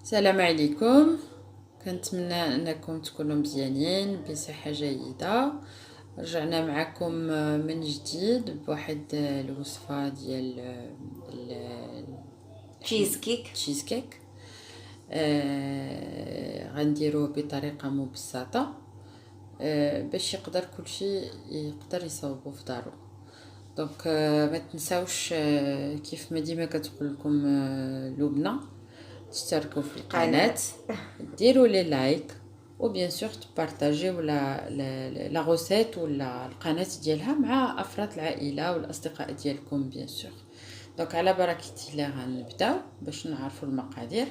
السلام عليكم. كنتمنى انكم تكونوا مزيانين بصحة جيدة. رجعنا معكم من جديد بواحد الوصفة ديال تشيز كيك. غنديروه بطريقة مبسطة باش يقدر كلشي يقدر يصاوبو في دارو. دونك ما تنساوش كيف ما ديما كتقول لكم لبنى تشتركوا في القناة، ديروا لي لايك وبيان سور تبارطاجيو لا غوسيت ولا القناة ديالها مع افراد العائلة والاصدقاء ديالكم بيان سور. دونك على بركة الله غنبداو باش نعرفوا المقادير.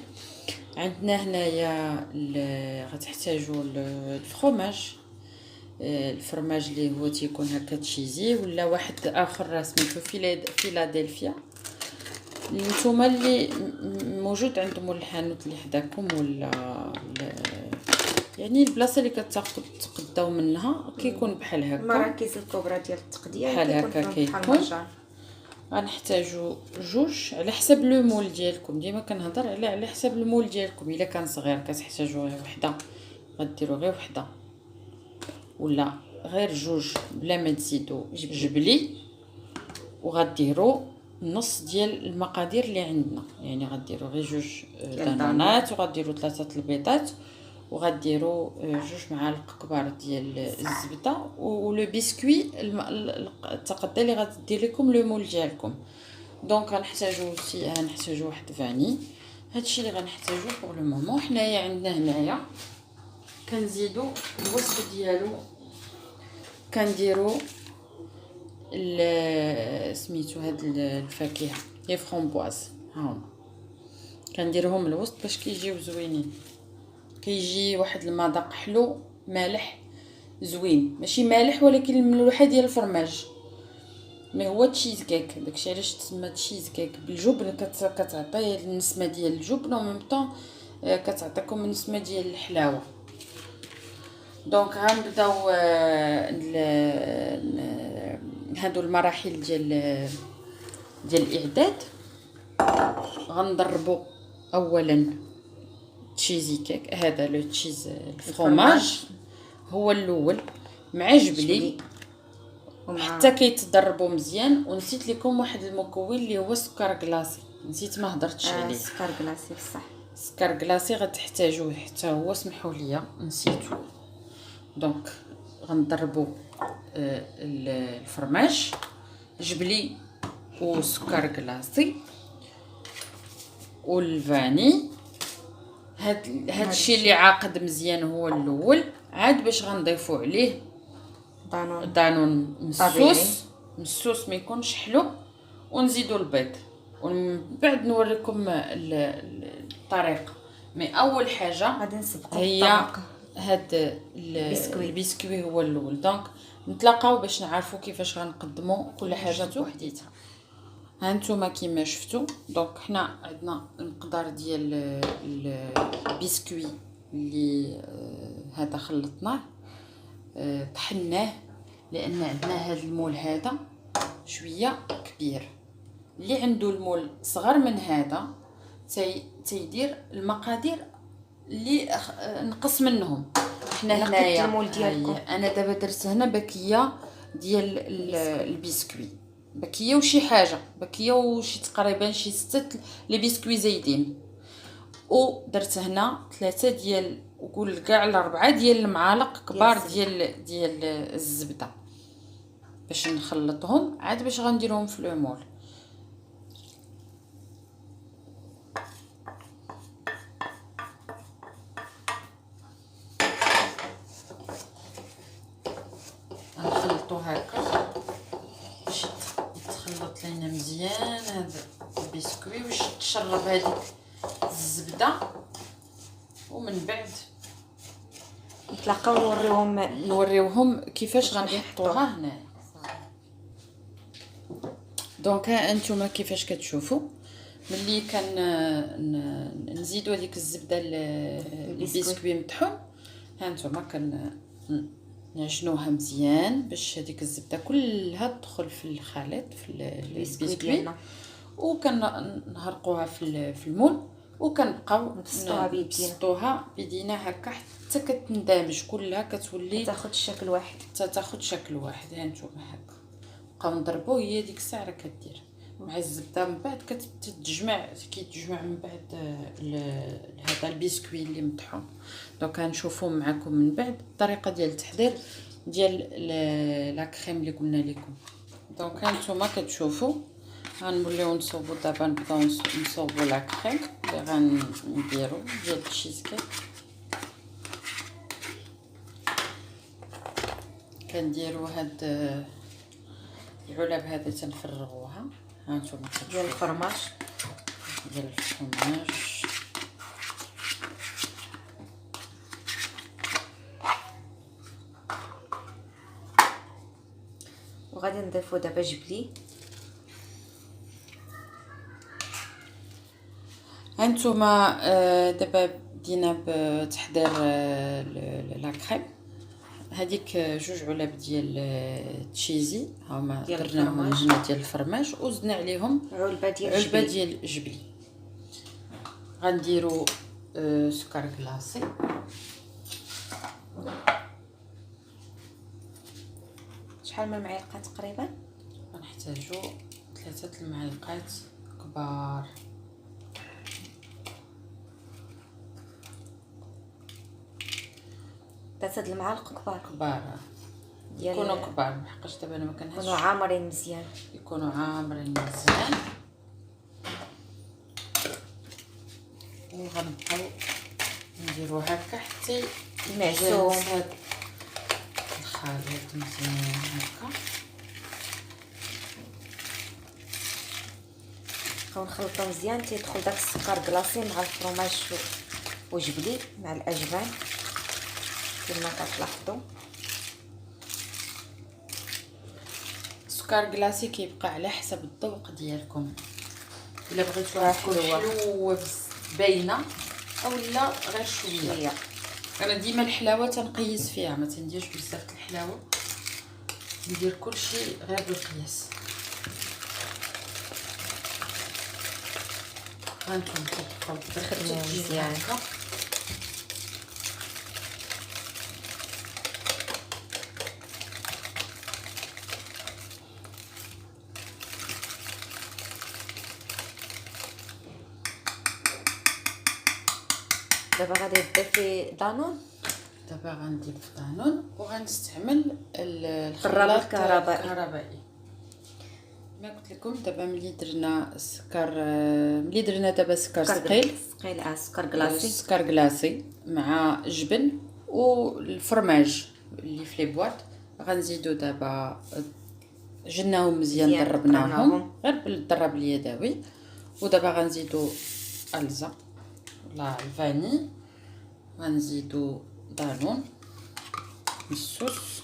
عندنا هنايا غتحتاجوا الفرماج، الفرماج اللي هو تيكون هكا تشيزي ولا واحد اخر راه سميتو فيلادلفيا. نتوما اللي موجود عندهم الحانوت اللي حداكم ولا يعني البلاصه اللي كتقداو منها كيكون بحال هكا. المراكز الكبرى ديال التقديه بحال هكا كيكون. غنحتاجو جوج على حسب لو مول ديالكم. ديما كنهضر على حسب المول ديالكم. الا كان صغير كتحتاجوا غير وحده، غديروا غير وحده ولا غير جوج بلا ما تزيدوا جبلي. وغديروا نص ديال المقادير اللي عندنا، يعني غديروا غير جوج دانونات وغديروا 3 البيضات وغديروا جوج معالق كبار ديال الزبده ولو بسكوي التقدى اللي غدير لكم لو مول ديالكم. دونك غنحتاجوا واحد فاني. هادشي اللي غنحتاجوه بوغ لو مومون. حنايا عندنا هنايا كنزيدوا الوصف ديالو، كنديروا سميتو هاد الفاكهه لي فرامبواز هاهما، كنديرهم الوسط باش كيجيو زوينين. كيجي واحد المذاق حلو مالح زوين، ماشي مالح ولكن الملوحه ديال الفرماج. مي هو تشيز كيك، داكشي علاش تسمى تشيز كيك. بالجبن كتعطي النسمه ديال الجبن وميم طون كتعطيكم النسمه ديال الحلاوه. دونك غنبداو هادو المراحل ديال الاعداد. غنضربوا اولا تشيزي كيك، هذا لو تشيز الفرماج هو الاول مع جبلي حتى كيتضربوا مزيان. ونسيت لكم واحد المكون اللي هو سكر كلاصي، نسيت ما هضرتش عليه. سكر كلاصي بصح سكر كلاصي غتحتاجوه حتى هو، سمحوا لي نسيتو. دونك غنضربوا الفرماج جبلي وسكر كلاصي والفاني. هاد الشيء اللي عاقد مزيان هو الاول. عاد باش غنضيفوا عليه دانون مسوس ما يكونش حلو، ونزيدوا البيض. ومن بعد نوريكم الطريقه. مي اول حاجه غادي نسبقوا هي هاد البسكوي هو الاول. دونك نتلاقاو باش نعرفوا كيفاش غنقدموا كل حاجه بوحديتها. ها نتوما كيما شفتوا. دونك حنا عندنا المقدار ديال البسكوي اللي هذا خلطناه، طحناه لان عندنا هذا المول هذا شويه كبير. اللي عنده المول صغر من هذا تيدير المقادير اللي نقص منهم. حنا هنايا المول ديالكم انا دابا درت هنا باكيه ديال البسكوي، باكيه وشي حاجه، باكيه وشي تقريبا شي 6 لي بسكوي زايدين. ودرت هنا 3 ديال وقول كاع 4 ديال المعالق كبار ديال الزبده باش نخلطهم. عاد باش غنديرهم في لو مول. نخلطو هكا باش يتخلط لينا مزيان هذا البسكوي واش تشرب هذيك الزبده. ومن بعد نتلاقاو نوريوهم كيفاش غنحطوها هنا. دونك ها انتما كيفاش كتشوفوا ملي نزيدوا هذيك الزبده البسكوي مطحون. ها انتما نعجنوها مزيان باش هذيك الزبده كلها تدخل في الخليط في البسكوي. وكنهرقوها في المول وكنبقاو نبسطوها بيدينا هكا حتى كتندمج كلها كتولي تاخذ الشكل واحد، تاخذ شكل واحد. ها نتوما هكا نبقاو نضربوه، هي ديك الساعه راه كدير مع الزبده. من بعد كتتجمع كيتجمع من بعد هذا البسكوي اللي مطحون. دونك غنشوفوا معكم من بعد الطريقه ديال التحضير ديال لا كريم اللي قلنا لكم. دونك هانتوما كتشوفوا غنوليو نصوبوا دابا، نبداو نصوبوا لا كريم اللي غنديروا ديال التشيز كيك. كنديروا هاد العلب هذه تنفرغوها. هانتوما ديال الفرماج ديال الفرماج. وغادي نضيفو دابا جبلي. هانتوما دابا بدينا بتحضير لا كريم. هذيك جوج علب ديال التشيزي هما درناهم هنا ديال الفرماج، وزدنا عليهم علبه ديال جبلي. غنديروا سكر كلاصي. شحال من المعلقه تقريبا؟ غنحتاجو 3 المعالق كبار. ثلاثه المعالق كبار يكونوا كبار، بحقاش دابا انا ما كنهزش، يكونوا عامرين مزيان، يكونوا عامرين مزيان. وغنبقاو نديرو هكا حتى المعجون هاد الخليط مزيان هكا. نبقاو نخلطو مزيان تيدخل داك السكر كلاصي مع الفرماج وجبلي مع الاجبان كما كتلاحظوا. السكر كلاصي كيبقى على حسب الذوق ديالكم، الا بغيتوها حلوه باينه اولا غير شويه. انا ديما الحلاوه تنقيس فيها، ما تنديرش بزاف الحلاوه، ندير كلشي غير بالقياس. هانتوما كتبقاو تخدموا مزيان. دابا غادي تضيفي دانون. دابا غنضيف دانون وغنستعمل الخلاط الكهربائي. ما قلت لكم دابا ملي درنا دابا سكر ثقيل سكر كلاصي، سكر كلاصي مع جبن والفرماج اللي في لي بواط. غنزيدو دابا جناهم مزيان ضربناهم غير بالضرب اليدوي. ودابا غنزيدو الزا ولا الفاني، غنزيدو دانون مسوس،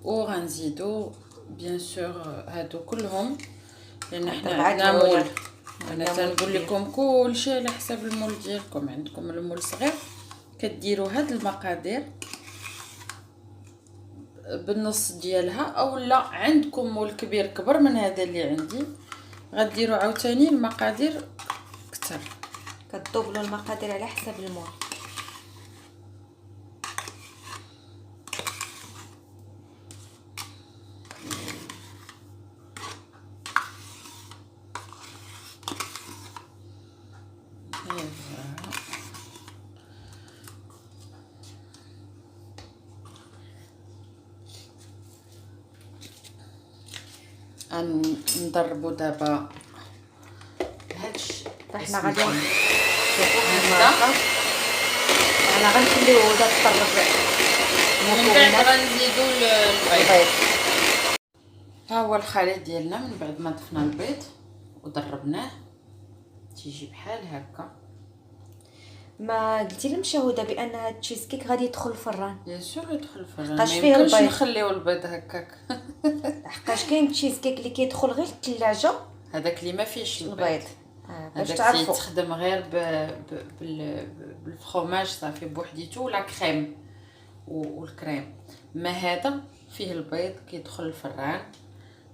وغنزيدو بيان سور هادو كلهم لان حنا عندنا مول. انا تنقول لكم كلشي على حسب المول ديالكم. عندكم المول صغير كديروا هاد المقادير بالنص ديالها، اولا عندكم مول كبير كبر من هذا اللي عندي غديروا عاوتاني المقادير كتر، كتدوبلوا المقادير على حسب المول. نضربوا دابا هادشي. فاحنا غادي نشوفوا الماء. انا غنخليوه هذا تطرب من بعد غنزيدوا البيض. ها هو الخليط ديالنا من بعد ما ضفنا البيض وضربناه تيجي بحال هكا. ما قلتي لي مشاهده بان هاد التشيز كيك غادي يدخل الفران؟ بيان سور يدخل الفران، ما يمكنش نخليو البيض هكاك حقاش كاين التشيز كيك اللي كيدخل غير الثلاجه، هذاك اللي ما فيهش البيض باش تعرفوا تخدم غير بالفرماج صافي بوحديتو ولا كريم والكريم. ما هذا فيه البيض كيدخل الفران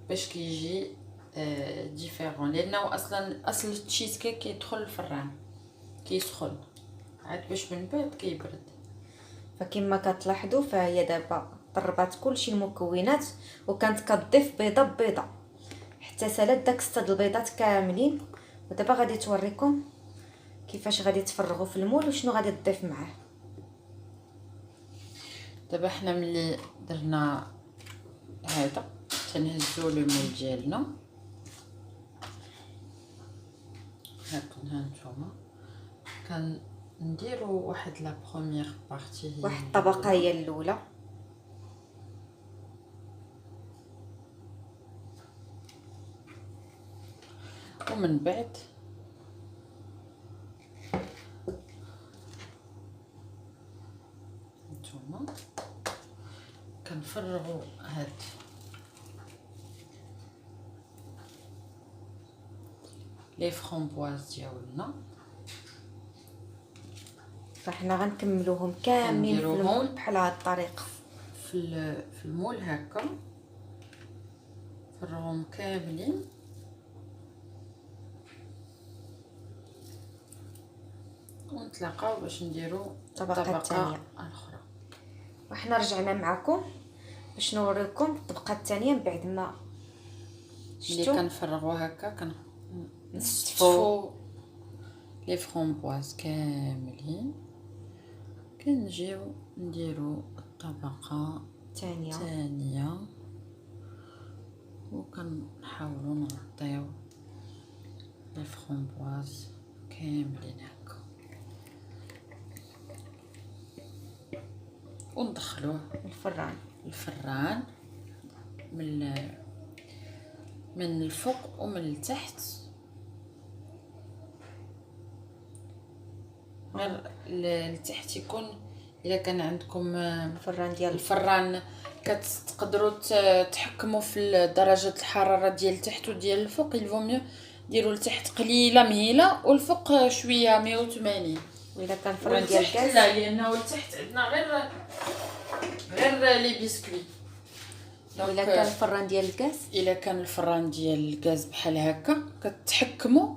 باش كيجي ديفيرون، لانه اصلا اصل التشيز كيك كيدخل الفران كيسخن، عاد باش من بعد كيبرد. فكما كتلاحظوا فهي دابا طربات كلشي المكونات وكانت كتضيف بيضه ببيضه حتى سالات داك 6 البيضات كاملين. ودابا غادي توريكم كيفاش غادي تفرغوا في المول وشنو غادي تضيف معاه. دابا حنا ملي درنا هذا تنهزو لو مول ديالنا هاكا. هانتوما كنديروا واحد لا بروميير بارتي، واحد الطبقه هي الاولى، ومن بعد هانتوما كنفرغوا هاد لي فرامبواز ديالنا. فاحنا غنكملوهم كاملين في المول بحال هاد الطريقه في المول هكا، فرغهم كاملين ونتلاقاو باش نديرو الطبقه الثانيه. الاخرى. وحنا رجعنا معكم باش نوريكم الطبقه الثانيه من بعد ما ملي كنفرغوا هكا كنصفو لي فرامبواز كاملين، كنجيو نديرو الطبقه الثانيه وكنحاولوا نغطيو لي فرامبواز كاملين هكا وندخلوه الفران من الفوق ومن التحت. غير التحت يكون الا كان عندكم الفران كتقدروا تحكموا في درجه الحراره ديال التحت وديال الفوق. الفو ديروا لتحت قليله مهيله والفوق شويه 180. واذا كان الفران ديال الكاس لا، لانه التحت عندنا غير لي بسكويت. الا كان الفران ديال الكاس، الا كان الفران ديال الغاز بحال هكا كتحكموا،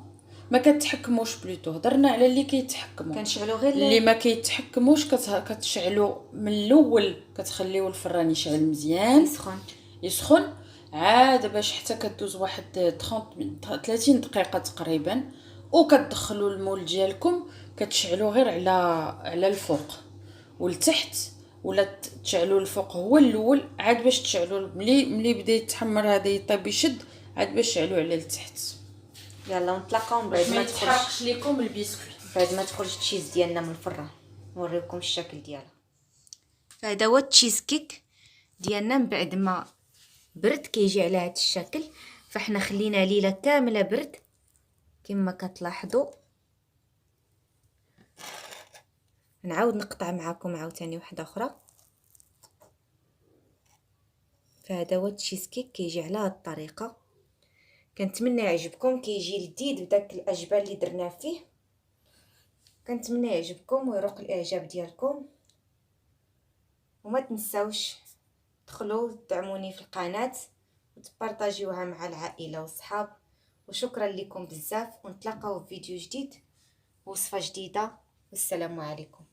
ما كتحكموش بلوتو، هضرنا على اللي كيتحكموا، كنشعلوا غير اللي ما كيتحكموش كتشعلوا من الاول، كتخليو الفران يشعل مزيان يسخن عاد باش حتى كدوز واحد 30 دقيقه تقريبا، وكتدخلوا المول ديالكم كتشعلوا غير على الفوق والتحت، ولا تشعلوا الفوق هو الاول عاد باش تشعلوا ملي بدا يتحمر هذا يطيب يشد عاد باش تشعلوا على التحت. يلا نتلاقاو بعد ما تخرجش لكم البسكويت، بعد ما تخرج التشيز ديالنا من الفران نوريكم الشكل ديالها. فهذا هو التشيز كيك ديالنا من بعد ما برد كيجي على هذا الشكل. فاحنا خلينا ليله كامله برد كما كتلاحظوا. نعاود نقطع معكم عاوتاني واحده اخرى. فهذا هو التشيز كيك كيجي على هذه الطريقه. كنتمنى يعجبكم، كيجي لذيذ بداك الاجبال اللي درنا فيه. كنتمنى يعجبكم ويروق الاعجاب ديالكم، وما تنساوش دخلوا دعموني في القناه وتبارطاجيوها مع العائله والصحاب. وشكرا لكم بزاف، ونتلاقاو في فيديو جديد ووصفه جديده، والسلام عليكم.